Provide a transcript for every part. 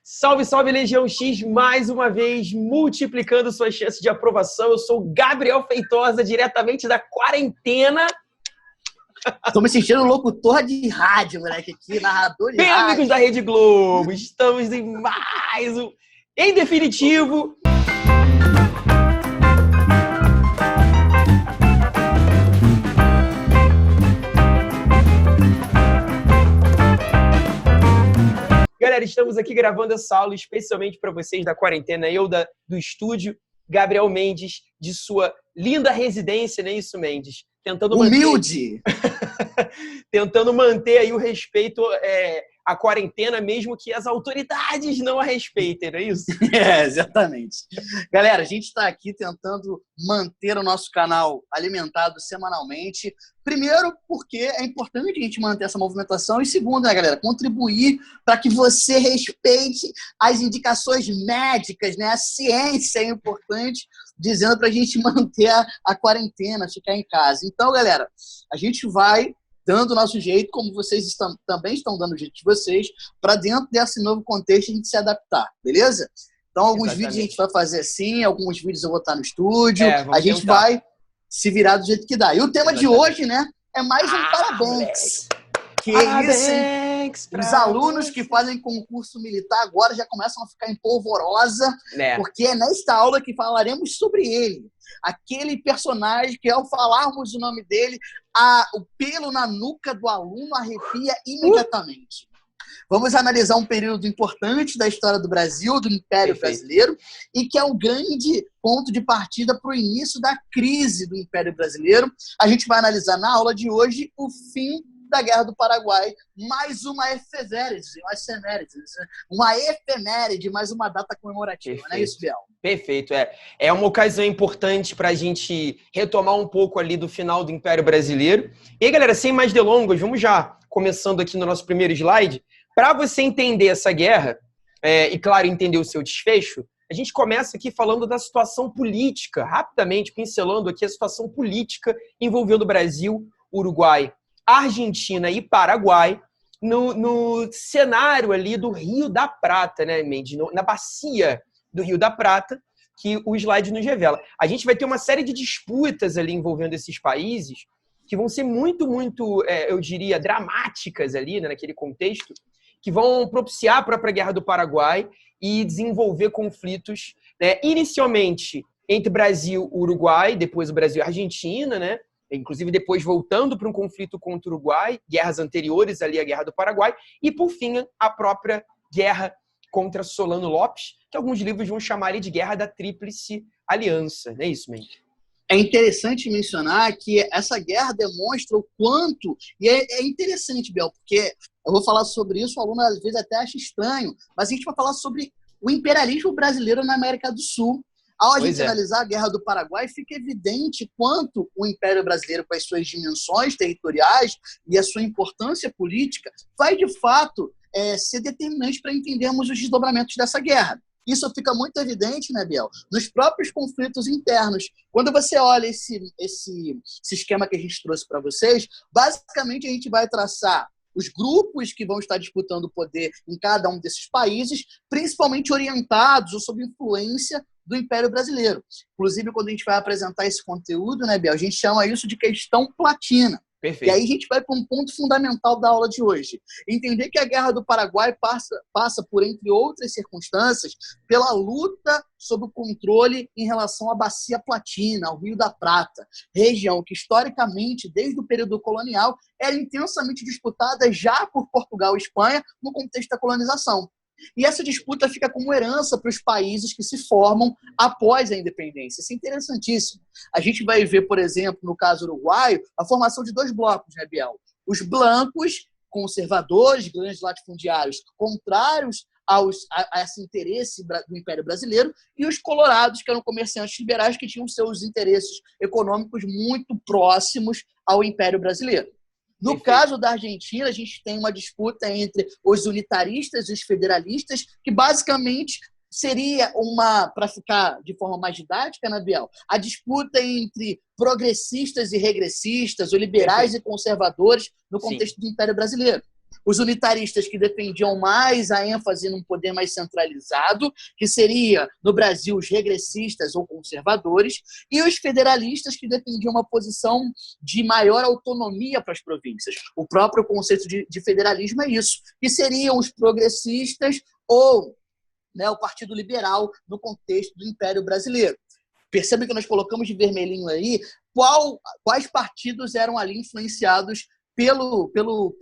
Salve, salve, Legião X, mais uma vez, multiplicando suas chances de aprovação. Eu sou Gabriel Feitosa, diretamente da quarentena. Tô me sentindo locutor de rádio, moleque, aqui, narrador de Bem, rádio. amigos da Rede Globo, estamos em mais um... Em definitivo... Galera, estamos aqui gravando essa aula especialmente para vocês da quarentena, eu do estúdio, Gabriel Mendes, de sua linda residência, não é isso, Mendes? Humilde! Tentando manter aí o respeito à quarentena, mesmo que as autoridades não a respeitem, não é isso? Exatamente. Galera, a gente está aqui tentando manter o nosso canal alimentado semanalmente. Primeiro, porque é importante a gente manter essa movimentação. E segundo, né, galera, contribuir para que você respeite as indicações médicas, né? A ciência é importante, dizendo para a gente manter a quarentena, ficar em casa. Então, galera, a gente vai dando o nosso jeito, como vocês também estão dando o jeito de vocês, para dentro desse novo contexto a gente se adaptar, beleza? Então, alguns vídeos a gente vai fazer assim, alguns vídeos eu vou estar no estúdio, a gente vai se virar do jeito que dá. E o tema de hoje, né, é mais um parabéns. Que isso, hein? Os alunos que fazem concurso militar agora já começam a ficar em polvorosa, porque é nesta aula que falaremos sobre ele. Aquele personagem que, ao falarmos o nome dele, o pelo na nuca do aluno arrepia imediatamente. Vamos analisar um período importante da história do Brasil, do Império Brasileiro, e que é um grande ponto de partida para o início da crise do Império Brasileiro. A gente vai analisar na aula de hoje o fim da Guerra do Paraguai, mais uma efeméride, mais uma data comemorativa, não é isso, Biel? Perfeito, é uma ocasião importante para a gente retomar um pouco ali do final do Império Brasileiro. E aí, galera, sem mais delongas, vamos já começando aqui no nosso primeiro slide. Para você entender essa guerra, e claro, entender o seu desfecho, a gente começa aqui falando da situação política, rapidamente pincelando aqui a situação política envolvendo o Brasil, Uruguai, Argentina e Paraguai, no cenário ali do Rio da Prata, né, Mendes? Na bacia do Rio da Prata, que o slide nos revela. A gente vai ter uma série de disputas ali envolvendo esses países que vão ser muito, eu diria, dramáticas ali, né, naquele contexto, que vão propiciar a própria Guerra do Paraguai e desenvolver conflitos, né, inicialmente entre Brasil e Uruguai, depois o Brasil e Argentina, né? Inclusive depois voltando para um conflito contra o Uruguai, guerras anteriores ali à Guerra do Paraguai, e por fim a própria guerra contra Solano Lopes, que alguns livros vão chamar de Guerra da Tríplice Aliança, não é isso, Mendes? É interessante mencionar que essa guerra demonstra o quanto, e é interessante, Biel, porque eu vou falar sobre isso, o aluno às vezes até acha estranho, mas a gente vai falar sobre o imperialismo brasileiro na América do Sul. Ao a gente analisar a Guerra do Paraguai, fica evidente quanto o Império Brasileiro, com as suas dimensões territoriais e a sua importância política, vai, de fato, ser determinante para entendermos os desdobramentos dessa guerra. Isso fica muito evidente, né, Biel, nos próprios conflitos internos. Quando você olha esse esquema que a gente trouxe para vocês, basicamente a gente vai traçar os grupos que vão estar disputando o poder em cada um desses países, principalmente orientados ou sob influência do Império Brasileiro. Inclusive, quando a gente vai apresentar esse conteúdo, né, Biel, a gente chama isso de questão platina. Perfeito. E aí a gente vai para um ponto fundamental da aula de hoje. Entender que a Guerra do Paraguai passa por, entre outras circunstâncias, pela luta sob o controle em relação à Bacia Platina, ao Rio da Prata, região que, historicamente, desde o período colonial, era intensamente disputada já por Portugal e Espanha no contexto da colonização. E essa disputa fica como herança para os países que se formam após a independência. Isso é interessantíssimo. A gente vai ver, por exemplo, no caso uruguaio, a formação de dois blocos, né, Biel? Os blancos, conservadores, grandes latifundiários, contrários a esse interesse do Império Brasileiro, e os colorados, que eram comerciantes liberais que tinham seus interesses econômicos muito próximos ao Império Brasileiro. No caso da Argentina, a gente tem uma disputa entre os unitaristas e os federalistas, que basicamente seria para ficar de forma mais didática, né, Biel? A disputa entre progressistas e regressistas, ou liberais e conservadores, no contexto do Império Brasileiro. os unitaristas que defendiam mais a ênfase num poder mais centralizado, que seria, no Brasil, os regressistas ou conservadores, e os federalistas que defendiam uma posição de maior autonomia para as províncias. O próprio conceito de federalismo é isso, que seriam os progressistas ou, né, o Partido Liberal no contexto do Império Brasileiro. Percebe que nós colocamos de vermelhinho aí quais partidos eram ali influenciados pelo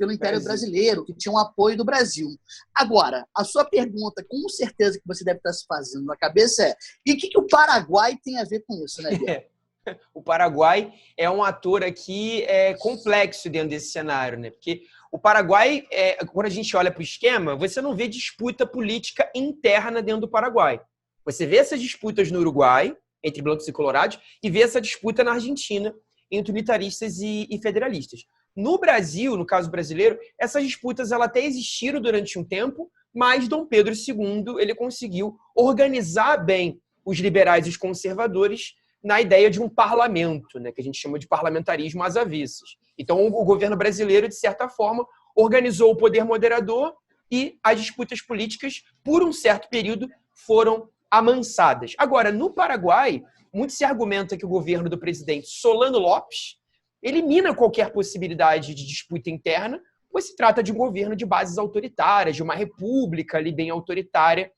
Império Brasileiro, que tinham apoio do Brasil. Agora, a sua pergunta, com certeza que você deve estar se fazendo na cabeça é: e o que o Paraguai tem a ver com isso, né, Biel? O Paraguai é um ator aqui complexo dentro desse cenário, né? Porque o Paraguai, quando a gente olha para o esquema, você não vê disputa política interna dentro do Paraguai. Você vê essas disputas no Uruguai, entre brancos e colorados, e vê essa disputa na Argentina, entre unitaristas e federalistas. No Brasil, no caso brasileiro, essas disputas até existiram durante um tempo, mas Dom Pedro II ele conseguiu organizar bem os liberais e os conservadores na ideia de um parlamento, né, que a gente chama de parlamentarismo às avessas. Então, o governo brasileiro, de certa forma, organizou o poder moderador e as disputas políticas, por um certo período, foram amansadas. Agora, no Paraguai, muito se argumenta que o governo do presidente Solano Lopes elimina qualquer possibilidade de disputa interna, pois se trata de um governo de bases autoritárias, de uma república ali bem autoritária,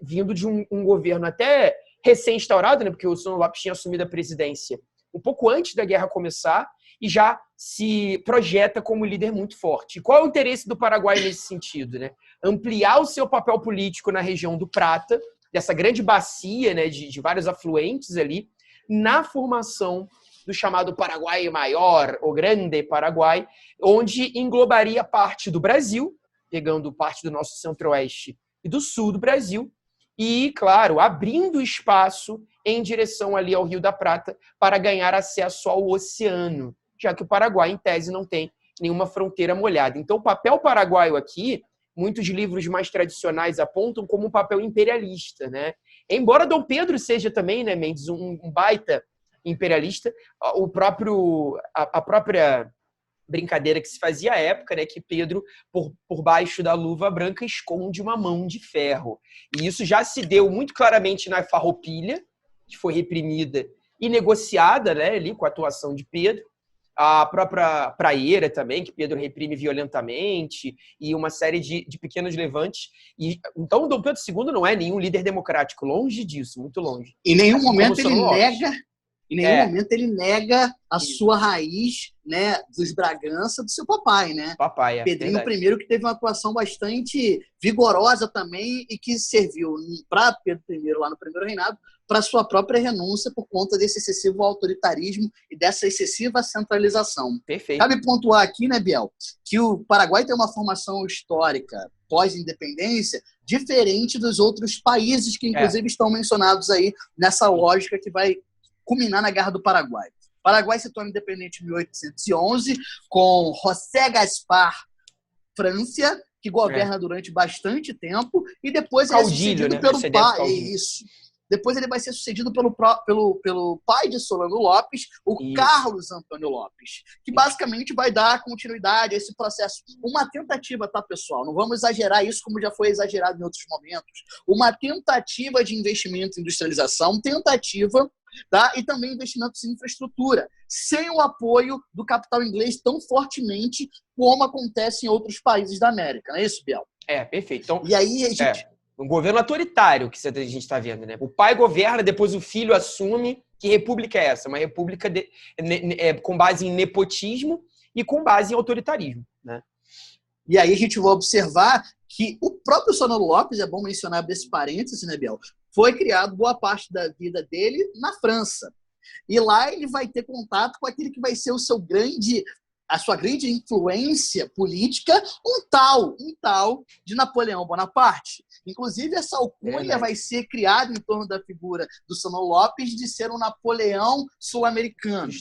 vindo de um governo até recém-instaurado, né, porque o Solano Lopes tinha assumido a presidência um pouco antes da guerra começar e já se projeta como líder muito forte. E qual é o interesse do Paraguai nesse sentido, né? Ampliar o seu papel político na região do Prata, dessa grande bacia, né, de vários afluentes ali, na formação do chamado Paraguai Maior, ou Grande Paraguai, onde englobaria parte do Brasil, pegando parte do nosso centro-oeste e do sul do Brasil, e, claro, abrindo espaço em direção ali ao Rio da Prata para ganhar acesso ao oceano, já que o Paraguai, em tese, não tem nenhuma fronteira molhada. Então, o papel paraguaio aqui, muitos livros mais tradicionais apontam como um papel imperialista, né? Embora Dom Pedro seja também, né, Mendes, um baita imperialista, a própria brincadeira que se fazia à época, né, que Pedro, por baixo da luva branca, esconde uma mão de ferro. E isso já se deu muito claramente na Farroupilha, que foi reprimida e negociada, né, ali com a atuação de Pedro. A própria Praieira também, que Pedro reprime violentamente, e uma série de pequenos levantes. Então, Dom Pedro II não é nenhum líder democrático, longe disso, muito longe. Em nenhum momento ele nega a sua raiz, né, dos Bragança, do seu papai, né? Papai, Pedrinho I, que teve uma atuação bastante vigorosa também e que serviu para Pedro I, lá no primeiro reinado, para sua própria renúncia por conta desse excessivo autoritarismo e dessa excessiva centralização. Perfeito. Cabe pontuar aqui, né, Biel, que o Paraguai tem uma formação histórica pós-independência diferente dos outros países que, inclusive, estão mencionados aí nessa lógica que vai culminar na Guerra do Paraguai. O Paraguai se torna independente em 1811, com José Gaspar Francia, que governa durante bastante tempo, e depois ele é sucedido pelo pai. Isso. Depois ele vai ser sucedido pelo pai de Solano Lopes, o Carlos Antônio Lopes, que basicamente vai dar continuidade a esse processo. Uma tentativa, tá, pessoal? Não vamos exagerar isso como já foi exagerado em outros momentos. Uma tentativa de investimento em industrialização, tá? E também investimentos em infraestrutura, sem o apoio do capital inglês tão fortemente como acontece em outros países da América. Não é isso, Biel? Perfeito. Então, e aí a gente... um governo autoritário que a gente está vendo, né? O pai governa, depois o filho assume. Que república é essa? Uma república com base em nepotismo e com base em autoritarismo, né? E aí a gente vai observar que o próprio Solano Lopes, é bom mencionar desse parênteses, né, Biel? Foi criado boa parte da vida dele na França. E lá ele vai ter contato com aquele que vai ser a sua grande influência política, um tal de Napoleão Bonaparte. Inclusive, essa alcunha vai ser criada em torno da figura do Solano Lopes de ser um Napoleão sul-americano.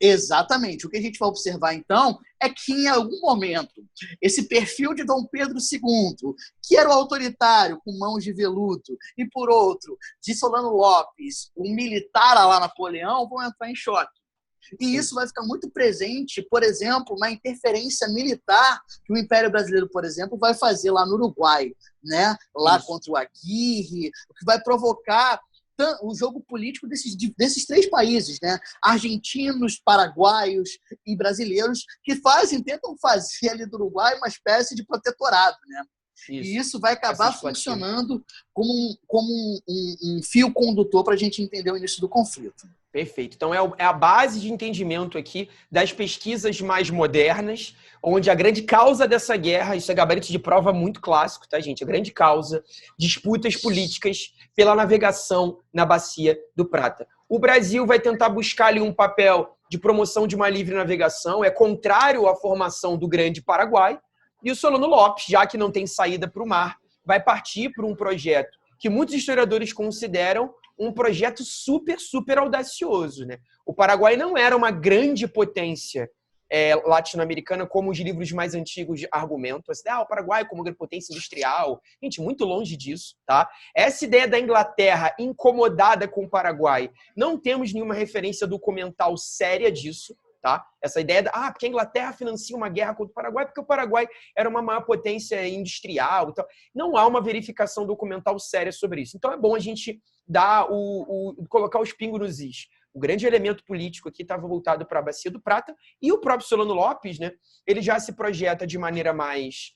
Exatamente. O que a gente vai observar, então, é que, em algum momento, esse perfil de Dom Pedro II, que era o autoritário, com mãos de veludo, e, por outro, de Solano Lopes, um militar lá Napoleão, vão entrar em choque. E isso vai ficar muito presente, por exemplo, na interferência militar que o Império Brasileiro, por exemplo, vai fazer lá no Uruguai, né? Lá contra o Aguirre, o que vai provocar o jogo político desses três países, né? Argentinos, paraguaios e brasileiros, que tentam fazer ali do Uruguai uma espécie de protetorado, né? E isso vai acabar funcionando como um fio condutor para a gente entender o início do conflito. Perfeito. Então, é a base de entendimento aqui das pesquisas mais modernas, onde a grande causa dessa guerra, isso é gabarito de prova muito clássico, tá, gente? A grande causa, disputas políticas pela navegação na Bacia do Prata. O Brasil vai tentar buscar ali um papel de promoção de uma livre navegação, é contrário à formação do Grande Paraguai, e o Solano Lopes, já que não tem saída para o mar, vai partir para um projeto que muitos historiadores consideram um projeto super, super audacioso, né? O Paraguai não era uma grande potência latino-americana, como os livros mais antigos argumentam. Assim, o Paraguai como grande potência industrial. Gente, muito longe disso, tá? Essa ideia da Inglaterra incomodada com o Paraguai, não temos nenhuma referência documental séria disso, tá? Essa ideia porque a Inglaterra financia uma guerra contra o Paraguai porque o Paraguai era uma maior potência industrial. Então, não há uma verificação documental séria sobre isso. Então, é bom a gente dar colocar os pingos nos is. O grande elemento político aqui estava voltado para a Bacia do Prata e o próprio Solano Lopes, né? Ele já se projeta de maneira mais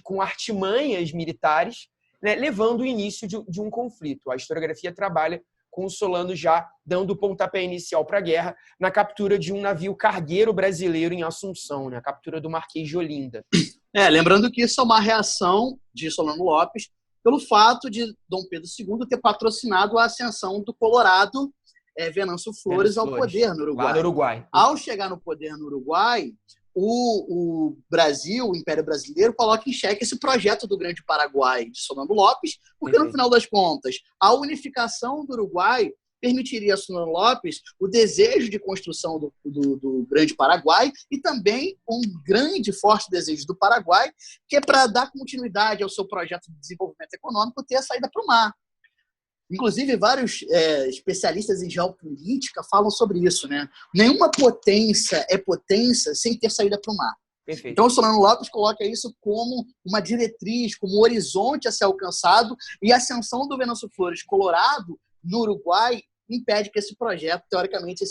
com artimanhas militares, né? Levando o início de um conflito. A historiografia trabalha com o Solano já dando o pontapé inicial para a guerra na captura de um navio cargueiro brasileiro em Assunção, né? A captura do Marquês de Olinda. Lembrando que isso é uma reação de Solano Lopes pelo fato de Dom Pedro II ter patrocinado a ascensão do Colorado Venâncio Flores ao poder no Uruguai. Lá no Uruguai. Ao chegar no poder no Uruguai, o Brasil, o Império Brasileiro, coloca em xeque esse projeto do Grande Paraguai de Solano Lopes, porque, no final das contas, a unificação do Uruguai permitiria a Solano Lopes o desejo de construção do Grande Paraguai e também um grande, forte desejo do Paraguai, que é para dar continuidade ao seu projeto de desenvolvimento econômico, ter a saída para o mar. Inclusive, vários especialistas em geopolítica falam sobre isso, né? Nenhuma potência é potência sem ter saída para o mar. Perfeito. Então, o Solano Lopes coloca isso como uma diretriz, como um horizonte a ser alcançado, e a ascensão do Venâncio Flores Colorado no Uruguai impede que esse projeto, teoricamente,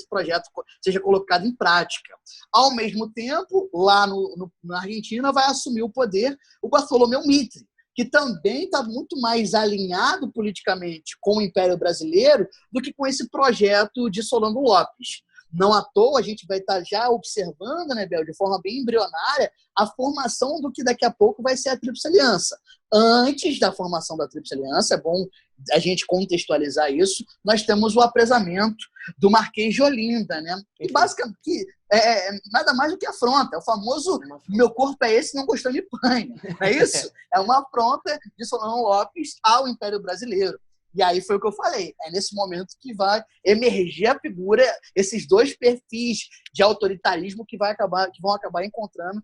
seja colocado em prática. Ao mesmo tempo, lá na Argentina, vai assumir o poder o Bartolomeu Mitre, que também está muito mais alinhado politicamente com o Império Brasileiro do que com esse projeto de Solano Lopes. Não à toa, a gente vai estar já observando, né, Bel, de forma bem embrionária, a formação do que daqui a pouco vai ser a Tríplice Aliança. Antes da formação da Tríplice Aliança, é bom a gente contextualizar isso, nós temos o apresamento do Marquês de Olinda, né? E basicamente é nada mais do que afronta. É o famoso meu corpo é esse, não gostou de panha. Não é isso? É uma afronta de Solano Lopes ao Império Brasileiro. E aí foi o que eu falei. É nesse momento que vai emergir a figura, esses dois perfis de autoritarismo que vão acabar encontrando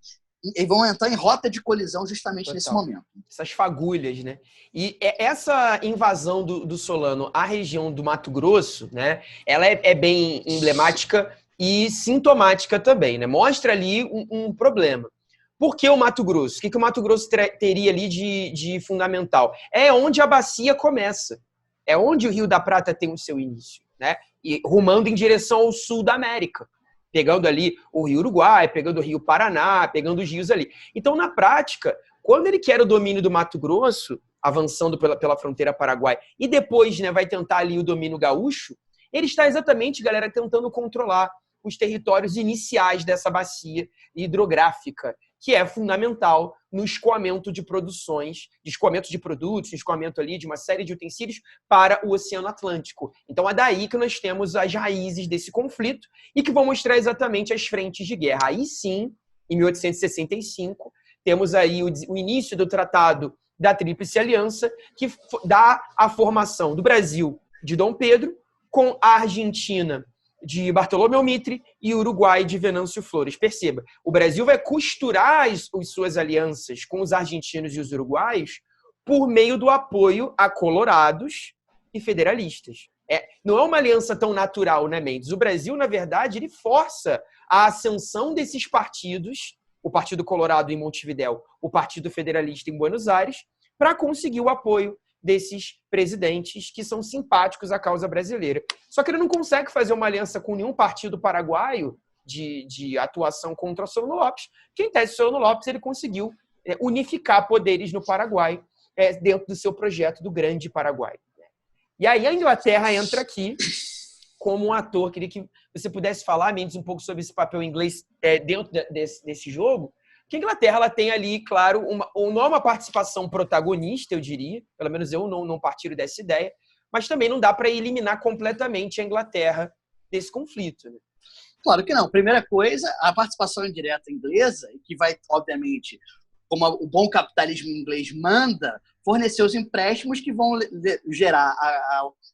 e vão entrar em rota de colisão justamente nesse momento. Essas fagulhas, né? E essa invasão do Solano à região do Mato Grosso, né? Ela é bem emblemática e sintomática também, né? Mostra ali um problema. Por que o Mato Grosso? O que o Mato Grosso teria ali de fundamental? É onde a bacia começa. É onde o Rio da Prata tem o seu início, né? E rumando em direção ao sul da América. Pegando ali o Rio Uruguai, pegando o Rio Paraná, pegando os rios ali. Então, na prática, quando ele quer o domínio do Mato Grosso, avançando pela fronteira paraguai, e depois, né, vai tentar ali o domínio gaúcho, ele está exatamente, galera, tentando controlar os territórios iniciais dessa bacia hidrográfica, que é fundamental no escoamento de produções, de escoamento de produtos, escoamento ali de uma série de utensílios para o Oceano Atlântico. Então é daí que nós temos as raízes desse conflito e que vão mostrar exatamente as frentes de guerra. Aí sim, em 1865, temos aí o início do Tratado da Tríplice Aliança, que dá a formação do Brasil de Dom Pedro com a Argentina de Bartolomeu Mitre e o Uruguai de Venâncio Flores. Perceba, o Brasil vai costurar as suas alianças com os argentinos e os uruguaios por meio do apoio a colorados e federalistas. Não é uma aliança tão natural, né, Mendes? O Brasil, na verdade, ele força a ascensão desses partidos, o Partido Colorado em Montevidéu, o Partido Federalista em Buenos Aires, para conseguir o apoio desses presidentes que são simpáticos à causa brasileira. Só que ele não consegue fazer uma aliança com nenhum partido paraguaio de atuação contra o Solano Lopes, que, em tese, o Solano Lopes ele conseguiu unificar poderes no Paraguai dentro do seu projeto do Grande Paraguai. E aí a Inglaterra entra aqui como um ator. Queria que você pudesse falar, Mendes, um pouco sobre esse papel inglês dentro desse jogo. Que a Inglaterra ela tem ali, claro, não é uma participação protagonista, eu diria, pelo menos eu não partilho dessa ideia, mas também não dá para eliminar completamente a Inglaterra desse conflito. Né? Claro que não. Primeira coisa, a participação indireta inglesa, que vai, obviamente, como o bom capitalismo inglês manda, fornecer os empréstimos que vão gerar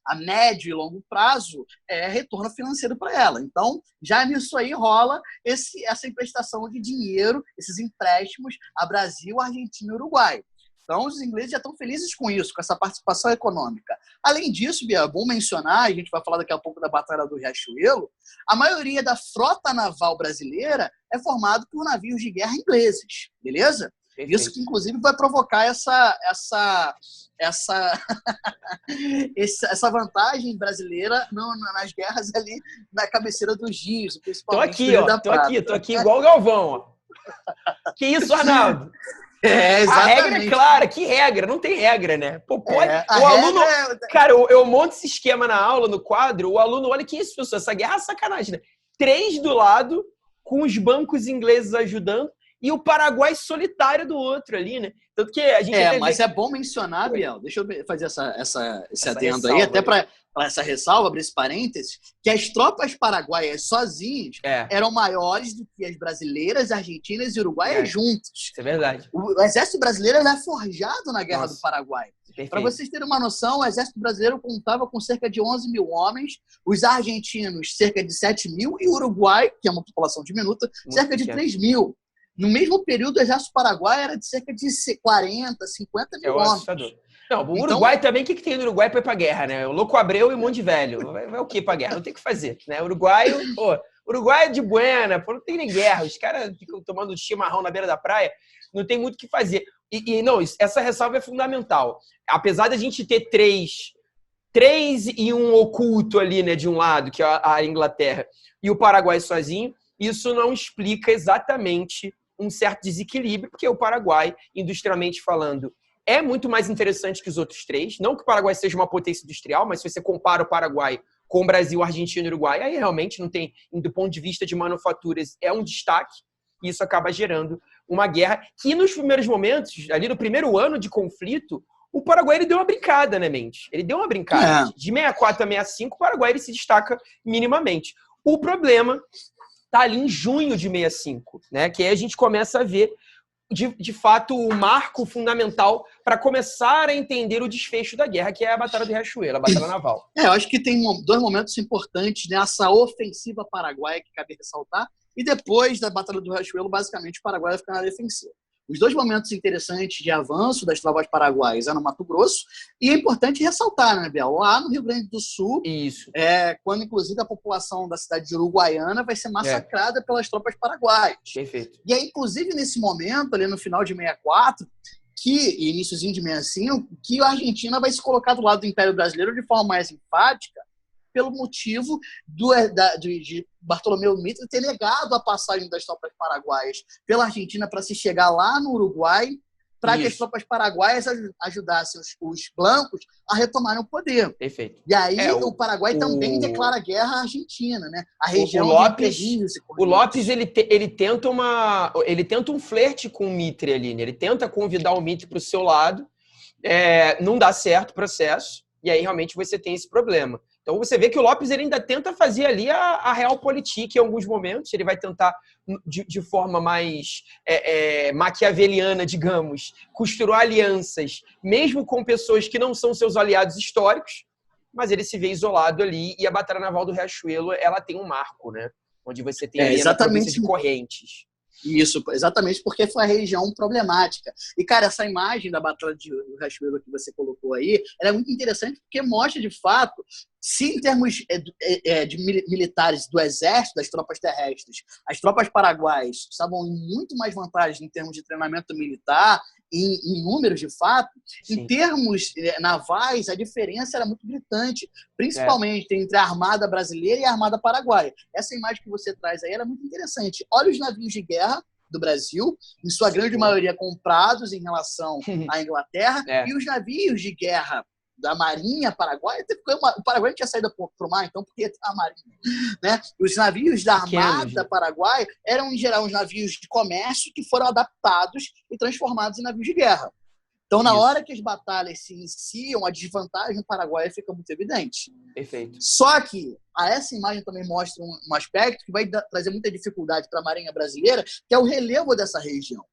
a médio e longo prazo retorno financeiro para ela. Então, já nisso aí rola essa emprestação de dinheiro, esses empréstimos a Brasil, Argentina e Uruguai. Então, os ingleses já estão felizes com isso, com essa participação econômica. Além disso, Bia, é bom mencionar, a gente vai falar daqui a pouco da Batalha do Riachuelo, a maioria da frota naval brasileira é formada por navios de guerra ingleses, beleza? Perfeito. Isso que, inclusive, vai provocar essa vantagem brasileira nas guerras ali na cabeceira dos rios, principalmente. Tô aqui igual o Galvão. Ó. Que isso, Arnaldo? Exatamente. A regra é clara. Que regra? Não tem regra, né? Pô, pode... o aluno... Cara, eu monto esse esquema na aula, no quadro, o aluno olha, que isso, pessoal? Essa guerra é sacanagem, né? 3 do lado, com os bancos ingleses ajudando, e o Paraguai solitário do outro ali, né? Tanto que a gente... mas é bom mencionar, Biel, deixa eu fazer esse adendo ressalva, aí, até para essa ressalva, abrir esse parênteses, que as tropas paraguaias sozinhas eram maiores do que as brasileiras, argentinas e uruguaias juntos. Isso é verdade. O exército brasileiro é forjado na Guerra do Paraguai. Para vocês terem uma noção, o exército brasileiro contava com cerca de 11 mil homens, os argentinos cerca de 7 mil e o Uruguai, que é uma população diminuta, cerca de 3 mil. No mesmo período, o exército paraguaio era de cerca de 40, 50 mil homens. Não, o Uruguai também, o que tem no Uruguai para ir pra guerra, né? O Louco Abreu e um monte de velho. Vai o quê pra guerra? Não tem o que fazer, né? Uruguai é de buena, pô, não tem nem guerra. Os caras ficam tomando chimarrão na beira da praia, não tem muito o que fazer. Essa ressalva é fundamental. Apesar da gente ter três e um oculto ali, né, de um lado, que é a Inglaterra, e o Paraguai sozinho, isso não explica exatamente um certo desequilíbrio, porque o Paraguai, industrialmente falando, é muito mais interessante que os outros 3. Não que o Paraguai seja uma potência industrial, mas se você compara o Paraguai com o Brasil, Argentina e Uruguai, aí realmente não tem, do ponto de vista de manufaturas, é um destaque, e isso acaba gerando uma guerra que, nos primeiros momentos, ali no primeiro ano de conflito, o Paraguai ele deu uma brincada, né, Mendes? Ele deu uma brincada. De 64 a 65, o Paraguai ele se destaca minimamente. O problema está ali em junho de 65, né? Que aí a gente começa a ver, de fato, o marco fundamental para começar a entender o desfecho da guerra, que é a Batalha do Riachuelo, a Batalha Naval. Eu acho que tem 2 momentos importantes nessa ofensiva paraguaia que cabe ressaltar, e depois da Batalha do Riachuelo, basicamente, o Paraguai vai ficar na defensiva. Os 2 momentos interessantes de avanço das tropas paraguaias é no Mato Grosso, e é importante ressaltar, né, Biel? Lá no Rio Grande do Sul, quando inclusive a população da cidade de Uruguaiana vai ser massacrada pelas tropas paraguaias. Perfeito. E aí, inclusive, nesse momento, ali no final de 64, e iníciozinho de 65, que a Argentina vai se colocar do lado do Império Brasileiro de forma mais enfática, pelo motivo de Bartolomeu Mitre ter negado a passagem das tropas paraguaias pela Argentina para se chegar lá no Uruguai, para que as tropas paraguaias ajudassem os blancos a retomarem o poder. Perfeito. E aí o Paraguai também declara guerra à Argentina, né? A região o Lopes ele tenta um flerte com o Mitre ali, né? Ele tenta convidar o Mitre para o seu lado, não dá certo o processo, e aí realmente você tem esse problema. Então você vê que o Lopes ele ainda tenta fazer ali a realpolitik em alguns momentos, ele vai tentar, de forma mais maquiaveliana, digamos, costurar alianças, mesmo com pessoas que não são seus aliados históricos, mas ele se vê isolado ali, e a Batalha Naval do Riachuelo, ela tem um marco, né? Onde você tem ali a província de Correntes. Isso, exatamente porque foi a região problemática. E, cara, essa imagem da Batalha de Riachuelo que você colocou aí, ela é muito interessante porque mostra, de fato, se em termos de militares do exército, das tropas terrestres, as tropas paraguaias estavam em muito mais vantagem em termos de treinamento militar, em números, de fato, Sim. Em termos navais, a diferença era muito gritante, principalmente entre a Armada brasileira e a Armada paraguaia. Essa imagem que você traz aí era muito interessante. Olha os navios de guerra do Brasil, em sua grande maioria comprados em relação à Inglaterra, e os navios de guerra da Marinha Paraguaia, o Paraguai não tinha saído para o mar, então por que a Marinha? Né? Os navios da Armada Paraguaia eram, em geral, os navios de comércio que foram adaptados e transformados em navios de guerra. Então, na hora que as batalhas se iniciam, a desvantagem paraguaia fica muito evidente. Perfeito. Só que essa imagem também mostra um aspecto que vai trazer muita dificuldade para a Marinha brasileira, que é o relevo dessa região.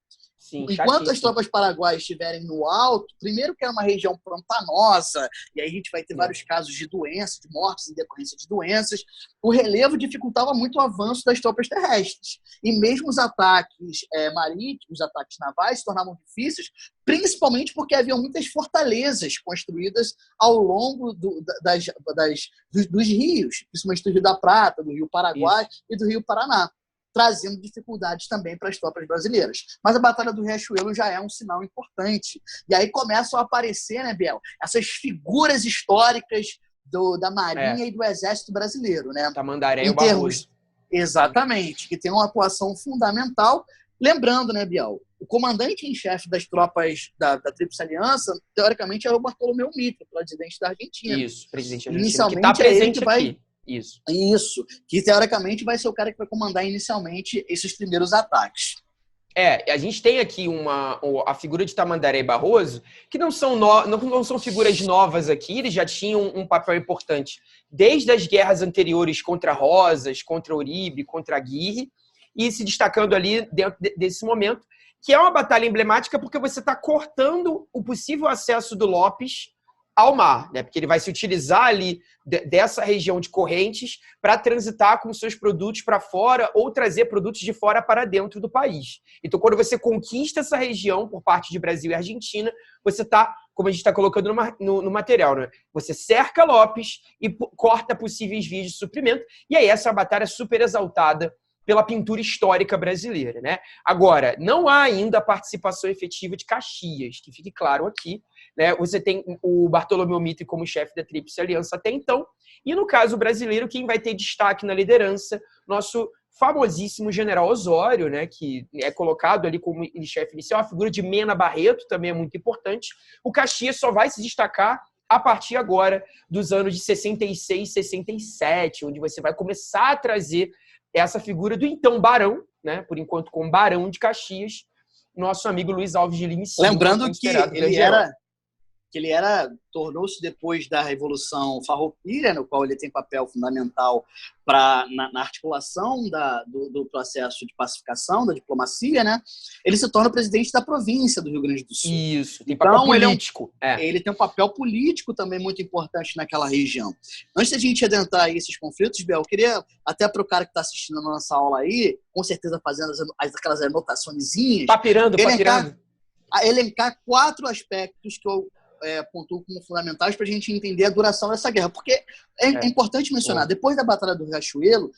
Sim, enquanto as tropas paraguaias estiverem no alto, primeiro que é uma região pantanosa, e aí a gente vai ter vários casos de doenças, de mortes em decorrência de doenças, o relevo dificultava muito o avanço das tropas terrestres. E mesmo os ataques marítimos, os ataques navais se tornavam difíceis, principalmente porque havia muitas fortalezas construídas ao longo dos rios, principalmente do Rio da Prata, do Rio Paraguai e do Rio Paraná, trazendo dificuldades também para as tropas brasileiras. Mas a Batalha do Riachuelo já é um sinal importante. E aí começam a aparecer, né, Biel, essas figuras históricas da Marinha e do Exército Brasileiro, né? Tamandaré e o Barroso. Exatamente, que tem uma atuação fundamental. Lembrando, né, Biel, o comandante em chefe das tropas da Tríplice Aliança, teoricamente, era o Bartolomeu Mitre, presidente da Argentina. Isso, presidente argentino, inicialmente, que está presente aqui. Isso, que teoricamente vai ser o cara que vai comandar inicialmente esses primeiros ataques. A gente tem aqui a figura de Tamandaré e Barroso, que não são figuras novas aqui, eles já tinham um papel importante desde as guerras anteriores contra Rosas, contra Uribe, contra Aguirre, e se destacando ali dentro desse momento, que é uma batalha emblemática porque você está cortando o possível acesso do Lopes ao mar, né? Porque ele vai se utilizar ali dessa região de correntes para transitar com seus produtos para fora ou trazer produtos de fora para dentro do país. Então, quando você conquista essa região por parte de Brasil e Argentina, você está, como a gente está colocando no material, né? Você cerca Lopes e corta possíveis vias de suprimento. E aí essa batalha é super exaltada pela pintura histórica brasileira, né? Agora, não há ainda a participação efetiva de Caxias, que fique claro aqui, né? Você tem o Bartolomeu Mitre como chefe da Tríplice Aliança até então, e no caso brasileiro, quem vai ter destaque na liderança, nosso famosíssimo general Osório, né? Que é colocado ali como chefe inicial, a figura de Mena Barreto também é muito importante. O Caxias só vai se destacar a partir agora dos anos de 66, 67, onde você vai começar a trazer essa figura do então Barão, né, por enquanto com Barão de Caxias, nosso amigo Luiz Alves de Lima Silva. Lembrando que ele tornou-se depois da Revolução Farroupilha, no qual ele tem papel fundamental na articulação do processo de pacificação, da diplomacia, né? Ele se torna presidente da província do Rio Grande do Sul. Isso, tem papel político. Ele tem um papel político também muito importante naquela região. Antes da gente adentrar aí esses conflitos, Bel, eu queria, até para o cara que está assistindo a nossa aula aí, com certeza fazendo aquelas anotaçõezinhas, papirando. Elencar 4 aspectos que eu pontuo como fundamentais para a gente entender a duração dessa guerra. Porque é importante mencionar, depois da Batalha do Riachuelo,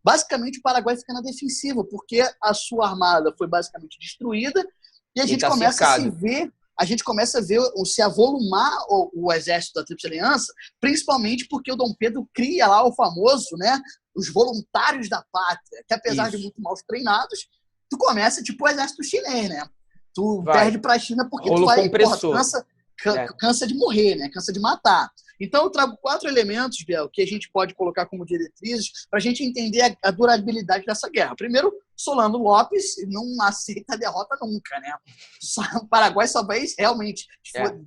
basicamente o Paraguai fica na defensiva, porque a sua armada foi basicamente destruída e a gente começa a ver se avolumar o exército da Tríplice Aliança, principalmente porque o Dom Pedro cria lá o famoso, né, os voluntários da pátria, que apesar de muito mal treinados, tu começa tipo o exército chinês, né? Tu perde para a China porque tu vai, cansa de morrer, né? Cansa de matar. Então, eu trago 4 elementos, Biel, que a gente pode colocar como diretrizes para a gente entender a durabilidade dessa guerra. Primeiro, Solano Lopes não aceita a derrota nunca, né? O Paraguai só vai realmente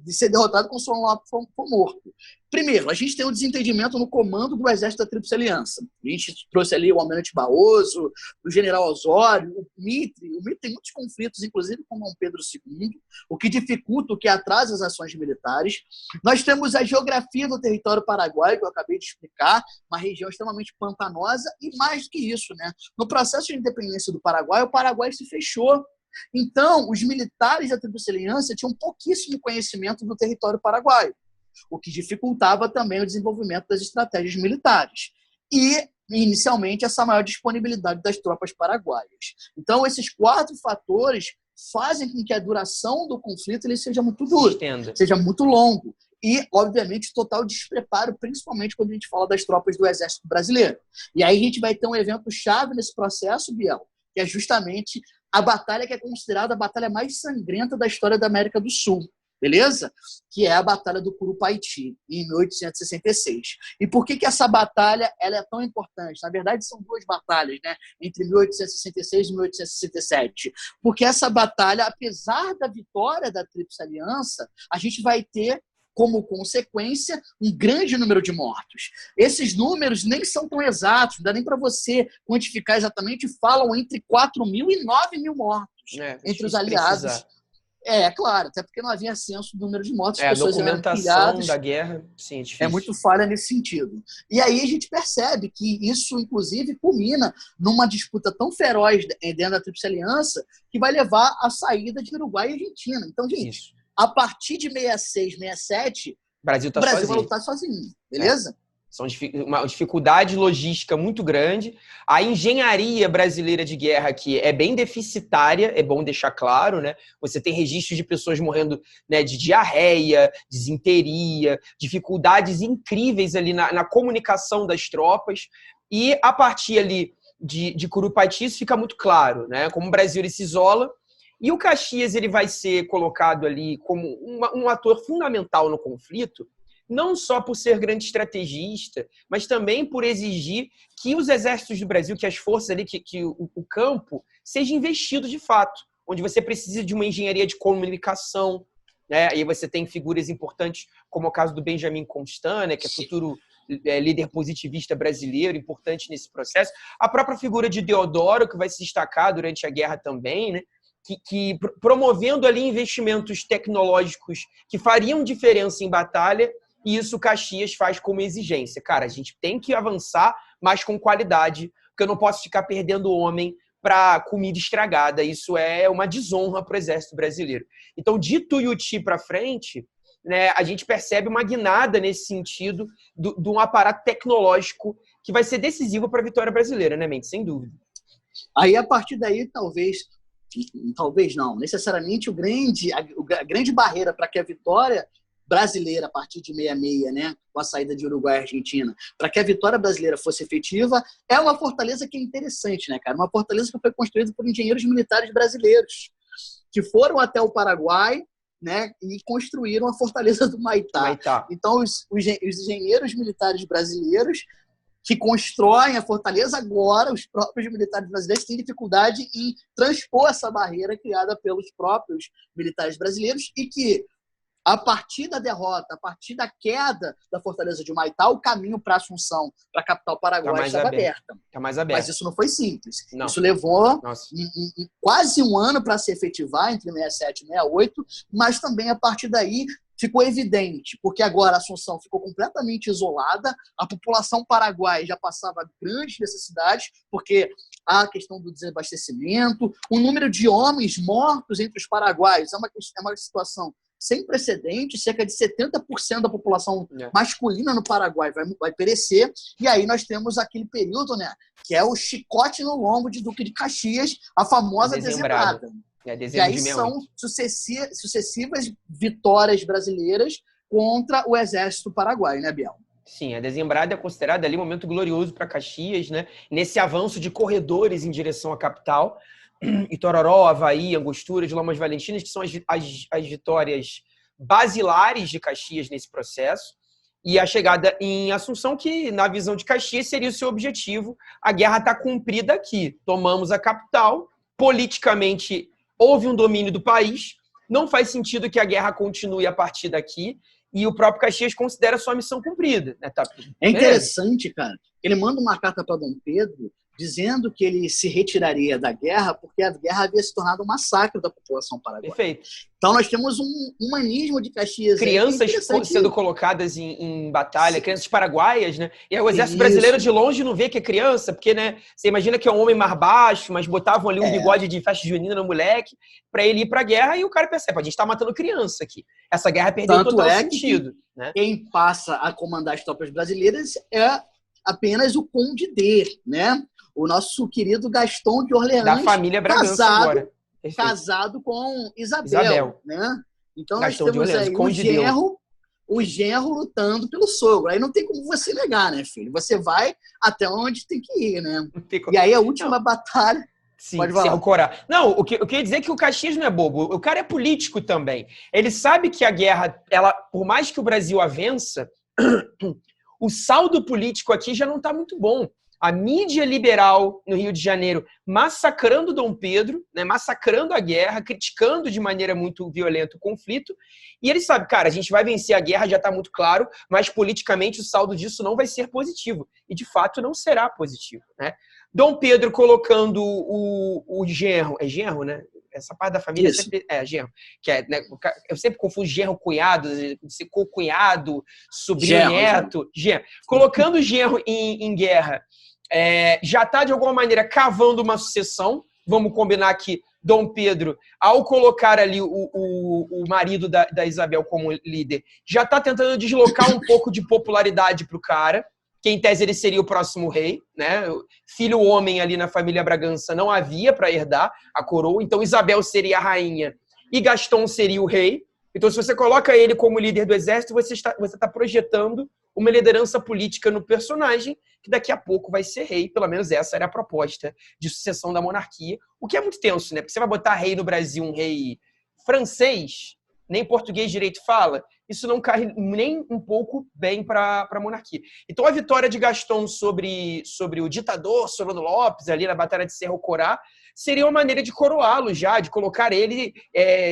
ser derrotado quando o Solano Lopes for morto. Primeiro, a gente tem um desentendimento no comando do Exército da Tríplice Aliança. A gente trouxe ali o Almirante Barroso, o General Osório, o Mitre. O Mitre tem muitos conflitos, inclusive com Dom Pedro II, o que dificulta, o que atrasa as ações militares. Nós temos a geografia geografia do território paraguaio, que eu acabei de explicar, uma região extremamente pantanosa, e mais do que isso, né? No processo de independência do Paraguai, o Paraguai se fechou. Então, os militares da Tríplice Aliança tinham pouquíssimo conhecimento do território paraguaio, o que dificultava também o desenvolvimento das estratégias militares. E, inicialmente, essa maior disponibilidade das tropas paraguaias. Então, esses 4 fatores fazem com que a duração do conflito ele seja muito duro, seja muito longo. E, obviamente, total despreparo, principalmente quando a gente fala das tropas do Exército Brasileiro. E aí a gente vai ter um evento-chave nesse processo, Biel, que é justamente a batalha que é considerada a batalha mais sangrenta da história da América do Sul, beleza? Que é a Batalha do Curupaiti, em 1866. E por que essa batalha ela é tão importante? Na verdade, são 2 batalhas, né? Entre 1866 e 1867. Porque essa batalha, apesar da vitória da Tríplice Aliança, a gente vai ter como consequência um grande número de mortos. Esses números nem são tão exatos, não dá nem para você quantificar exatamente, falam entre 4.000 e 9.000 mortos entre os aliados. Claro, até porque não havia censo do número de mortos. A documentação da guerra, sim, é difícil. É muito falha nesse sentido. E aí a gente percebe que isso, inclusive, culmina numa disputa tão feroz dentro da Tríplice Aliança que vai levar à saída de Uruguai e Argentina. Então, gente, a partir de 66, 67, o Brasil vai lutar sozinho, beleza? São uma dificuldade logística muito grande. A engenharia brasileira de guerra aqui é bem deficitária, é bom deixar claro, né? Você tem registros de pessoas morrendo, né, de diarreia, disenteria, dificuldades incríveis ali na comunicação das tropas. E a partir ali de Curupaiti isso fica muito claro, né? Como o Brasil ele se isola. E o Caxias ele vai ser colocado ali como um ator fundamental no conflito, não só por ser grande estrategista, mas também por exigir que os exércitos do Brasil, que as forças ali, que o campo, seja investido de fato, onde você precisa de uma engenharia de comunicação, né? Aí você tem figuras importantes, como o caso do Benjamin Constant, né, que é futuro líder positivista brasileiro, importante nesse processo. A própria figura de Deodoro, que vai se destacar durante a guerra também, né? Que promovendo ali investimentos tecnológicos que fariam diferença em batalha, e isso o Caxias faz como exigência. Cara, a gente tem que avançar, mas com qualidade, porque eu não posso ficar perdendo homem para comida estragada. Isso é uma desonra para o Exército Brasileiro. Então, de Tuiuti para frente, né, a gente percebe uma guinada nesse sentido de um aparato tecnológico que vai ser decisivo para a vitória brasileira, né, Mendes? Sem dúvida. Aí, a partir daí, talvez não, necessariamente a grande barreira para que a vitória brasileira, a partir de 66, né, com a saída de Uruguai e Argentina, para que a vitória brasileira fosse efetiva, é uma fortaleza que é interessante, né, cara? Uma fortaleza que foi construída por engenheiros militares brasileiros, que foram até o Paraguai, né, e construíram a fortaleza do Maitá. Então, os engenheiros militares brasileiros que constroem a fortaleza, agora os próprios militares brasileiros têm dificuldade em transpor essa barreira criada pelos próprios militares brasileiros e que, a partir da derrota, a partir da queda da fortaleza de Humaitá, o caminho para Assunção, para a capital paraguaia, estava aberta. Tá mais aberto. Mas isso não foi simples. Não. Isso levou quase um ano para se efetivar, entre 67 e 68, mas também, a partir daí, ficou evidente, porque agora a Assunção ficou completamente isolada, a população paraguaia já passava grandes necessidades, porque há a questão do desabastecimento, o número de homens mortos entre os paraguaios é uma situação sem precedentes, cerca de 70% da população masculina no Paraguai vai perecer, e aí nós temos aquele período, né, que é o chicote no lombo de Duque de Caxias, a famosa dezembrada. E aí são sucessivas vitórias brasileiras contra o exército paraguaio, né, Biel? Sim, a dezembrada é considerada ali um momento glorioso para Caxias, né? Nesse avanço de corredores em direção à capital. Itororó, Avaí, Angostura, de Lomas Valentinas, que são as vitórias basilares de Caxias nesse processo. E a chegada em Assunção, que na visão de Caxias seria o seu objetivo. A guerra está cumprida aqui. Tomamos a capital, politicamente houve um domínio do país, não faz sentido que a guerra continue a partir daqui, e o próprio Caxias considera sua missão cumprida. Né? É interessante, cara. Ele manda uma carta para Dom Pedro dizendo que ele se retiraria da guerra porque a guerra havia se tornado um massacre da população paraguaia. Perfeito. Então nós temos um humanismo de Caxias. Crianças sendo colocadas em batalha, crianças paraguaias, né? E aí o exército brasileiro de longe não vê que é criança, porque, né, você imagina que é um homem mais baixo, mas botavam ali um bigode de festa junina no moleque para ele ir pra guerra e o cara percebe, a gente tá matando criança aqui. Essa guerra perdeu total sentido. Né? Quem passa a comandar as tropas brasileiras é apenas o Conde D, né? O nosso querido Gaston de Orleans, da família Bragança agora. Casado com Isabel. Né? Então Gaston nós temos Orleans, aí o genro lutando pelo sogro. Aí não tem como você negar, né, filho? Você vai até onde tem que ir, né? E aí a última batalha... Sim, Cerro Corá. Não, o que eu queria dizer é que o Caxias não é bobo. O cara é político também. Ele sabe que a guerra, por mais que o Brasil a vença, o saldo político aqui já não está muito bom. A mídia liberal no Rio de Janeiro massacrando Dom Pedro, né, massacrando a guerra, criticando de maneira muito violenta o conflito. E ele sabe, cara, a gente vai vencer a guerra, já está muito claro, mas politicamente o saldo disso não vai ser positivo. E, de fato, não será positivo. Né? Dom Pedro colocando o genro... É genro, né? Essa parte da família sempre é genro. Que é, né, eu sempre confundo genro, cunhado, co-cunhado, sobrinho, neto. Genro. Colocando o genro em guerra, já está, de alguma maneira, cavando uma sucessão. Vamos combinar que Dom Pedro, ao colocar ali o marido da Isabel como líder, já está tentando deslocar um pouco de popularidade para o cara, que em tese ele seria o próximo rei, né? Filho homem ali na família Bragança não havia para herdar a coroa, então Isabel seria a rainha e Gaston seria o rei. Então, se você coloca ele como líder do exército, você está projetando uma liderança política no personagem que daqui a pouco vai ser rei. Pelo menos essa era a proposta de sucessão da monarquia, o que é muito tenso, né? Porque você vai botar rei no Brasil, um rei francês, nem português direito fala, isso não cai nem um pouco bem para a monarquia. Então, a vitória de Gaston sobre o ditador Solano Lopes, ali na Batalha de Cerro Corá, seria uma maneira de coroá-lo já, de colocar ele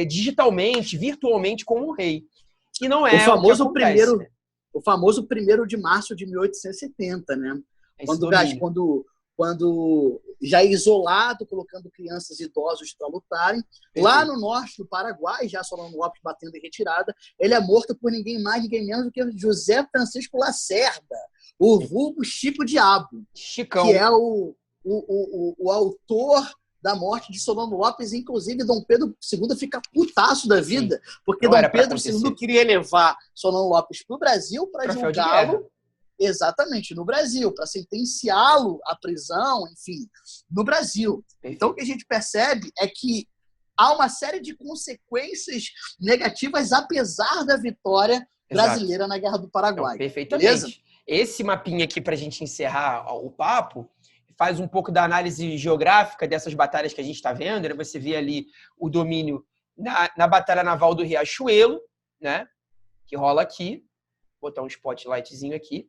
digitalmente, virtualmente, como um rei. E não é o famoso o que acontece, né? O famoso 1º de março de 1870, né? Quando já isolado, colocando crianças e idosos para lutarem. Lá no norte do Paraguai, já Solano Lopes batendo em retirada, ele é morto por ninguém mais, ninguém menos do que José Francisco Lacerda, o vulgo Chico Diabo, Chicão. que é o autor da morte de Solano Lopes. Inclusive, Dom Pedro II fica putaço da vida, porque Dom Pedro II queria levar Solano Lopes para o Brasil para julgá-lo. Exatamente, no Brasil, para sentenciá-lo à prisão, enfim, no Brasil. Então, o que a gente percebe é que há uma série de consequências negativas, apesar da vitória brasileira na Guerra do Paraguai. Então, perfeitamente. Beleza? Esse mapinha aqui, para a gente encerrar o papo, faz um pouco da análise geográfica dessas batalhas que a gente está vendo. Né? Você vê ali o domínio na Batalha Naval do Riachuelo, né? Que rola aqui. Vou botar um spotlightzinho aqui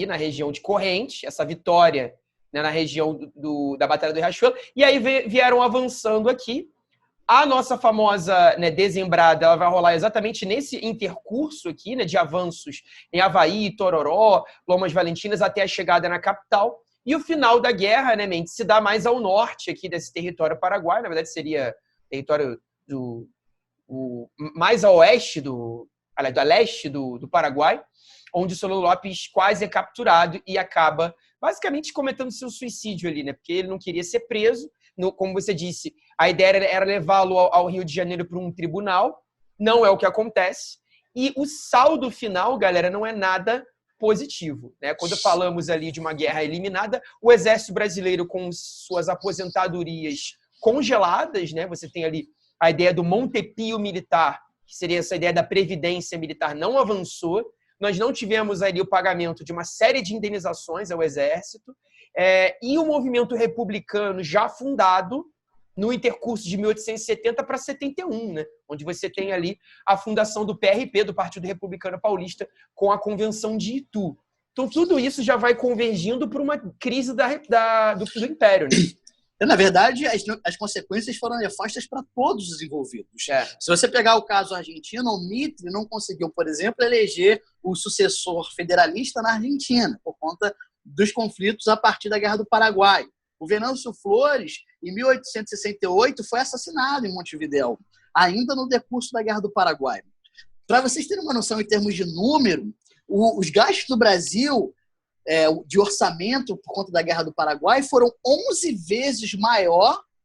na região de Correntes, essa vitória, né, na região da Batalha do Riachuelo, e aí vieram avançando aqui. A nossa famosa, né, Desembrada, ela vai rolar exatamente nesse intercurso aqui, né, de avanços em Avaí, Tororó, Lomas Valentinas, até a chegada na capital. E o final da guerra, né, Mendes, se dá mais ao norte aqui desse território paraguaio, na verdade seria território mais a oeste a leste do Paraguai, onde o Solano Lopes quase é capturado e acaba basicamente cometendo seu suicídio ali, né? Porque ele não queria ser preso. Como você disse, a ideia era levá-lo ao Rio de Janeiro para um tribunal. Não é o que acontece. E o saldo final, galera, não é nada positivo, né? Quando falamos ali de uma guerra eliminada, o exército brasileiro com suas aposentadorias congeladas, né? Você tem ali a ideia do Montepio militar, que seria essa ideia da previdência militar, não avançou. Nós não tivemos ali o pagamento de uma série de indenizações ao Exército, e o movimento republicano já fundado no intercurso de 1870 para 71, né? Onde você tem ali a fundação do PRP, do Partido Republicano Paulista, com a Convenção de Itu. Então, tudo isso já vai convergindo para uma crise do Império, né? Na verdade, as consequências foram nefastas para todos os envolvidos. Se você pegar o caso argentino, o Mitre não conseguiu, por exemplo, eleger o sucessor federalista na Argentina, por conta dos conflitos a partir da Guerra do Paraguai. O Venâncio Flores, em 1868, foi assassinado em Montevidéu, ainda no decurso da Guerra do Paraguai. Para vocês terem uma noção em termos de número, os gastos do Brasil de orçamento por conta da Guerra do Paraguai foram 11 vezes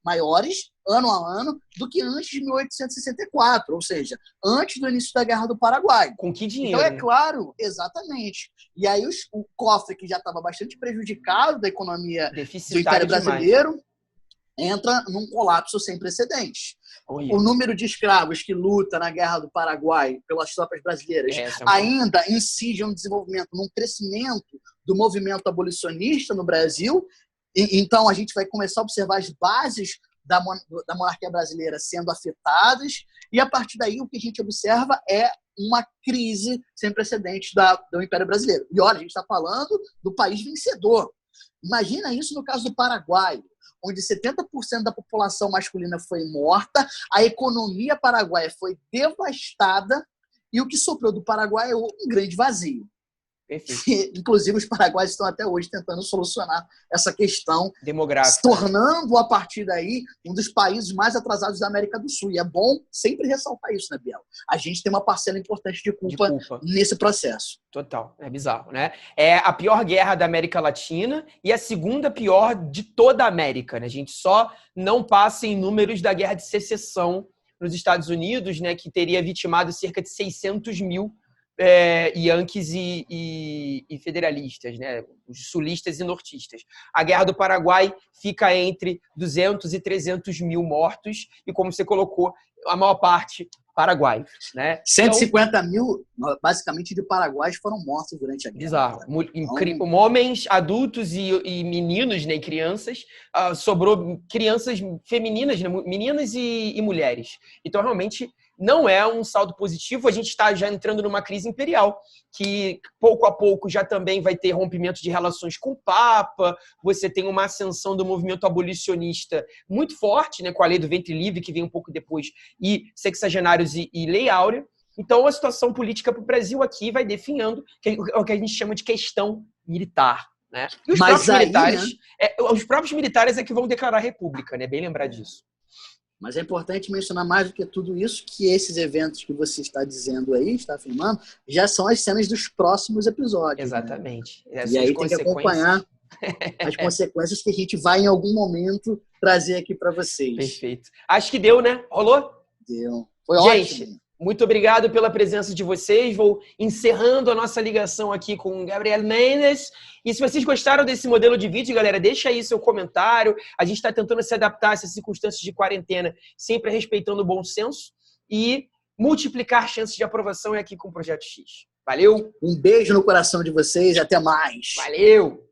maiores, ano a ano, do que antes de 1864, ou seja, antes do início da Guerra do Paraguai. Com que dinheiro? Então, é claro, exatamente. E aí o cofre, que já estava bastante prejudicado da economia do Império Brasileiro, entra num colapso sem precedentes. O número de escravos que luta na Guerra do Paraguai pelas tropas brasileiras ainda incide um desenvolvimento, num crescimento do movimento abolicionista no Brasil. Então, a gente vai começar a observar as bases da monarquia brasileira sendo afetadas, e a partir daí o que a gente observa é uma crise sem precedentes do Império Brasileiro. E olha, a gente está falando do país vencedor. Imagina isso no caso do Paraguai, onde 70% da população masculina foi morta, a economia paraguaia foi devastada, e o que sobrou do Paraguai é um grande vazio. Perfeito. Inclusive, os paraguaios estão até hoje tentando solucionar essa questão demográfica, se tornando, a partir daí, um dos países mais atrasados da América do Sul. E é bom sempre ressaltar isso, né, Biel? A gente tem uma parcela importante de culpa nesse processo. Total. É bizarro, né? É a pior guerra da América Latina e a segunda pior de toda a América, né? A gente só não passa em números da Guerra de Secessão nos Estados Unidos, né, que teria vitimado cerca de 600 mil yankees e federalistas, né? Os sulistas e nortistas. A Guerra do Paraguai fica entre 200 e 300 mil mortos e, como você colocou, a maior parte paraguaios, né? 150 mil, basicamente, de paraguaios foram mortos durante a guerra. Bizarro. Homens, adultos e meninos, né, e crianças, sobrou crianças femininas, né, meninas e mulheres. Então, realmente, não é um saldo positivo. A gente está já entrando numa crise imperial, que pouco a pouco já também vai ter rompimento de relações com o Papa. Você tem uma ascensão do movimento abolicionista muito forte, né, com a lei do ventre livre, que vem um pouco depois, e sexagenários e lei áurea. Então, a situação política para o Brasil aqui vai definhando o que a gente chama de questão militar, né? E os próprios militares é que vão declarar a república, né? Bem lembrar disso. Mas é importante mencionar mais do que tudo isso, que esses eventos que você está dizendo aí, está afirmando, já são as cenas dos próximos episódios. Exatamente. Né? E aí tem que acompanhar as consequências que a gente vai, em algum momento, trazer aqui para vocês. Perfeito. Acho que deu, né? Rolou? Deu. Foi ótimo. Muito obrigado pela presença de vocês. Vou encerrando a nossa ligação aqui com o Gabriel Mendes. E se vocês gostaram desse modelo de vídeo, galera, deixa aí seu comentário. A gente está tentando se adaptar a essas circunstâncias de quarentena, sempre respeitando o bom senso. E multiplicar chances de aprovação é aqui com o Projeto X. Valeu! Um beijo no coração de vocês e até mais! Valeu!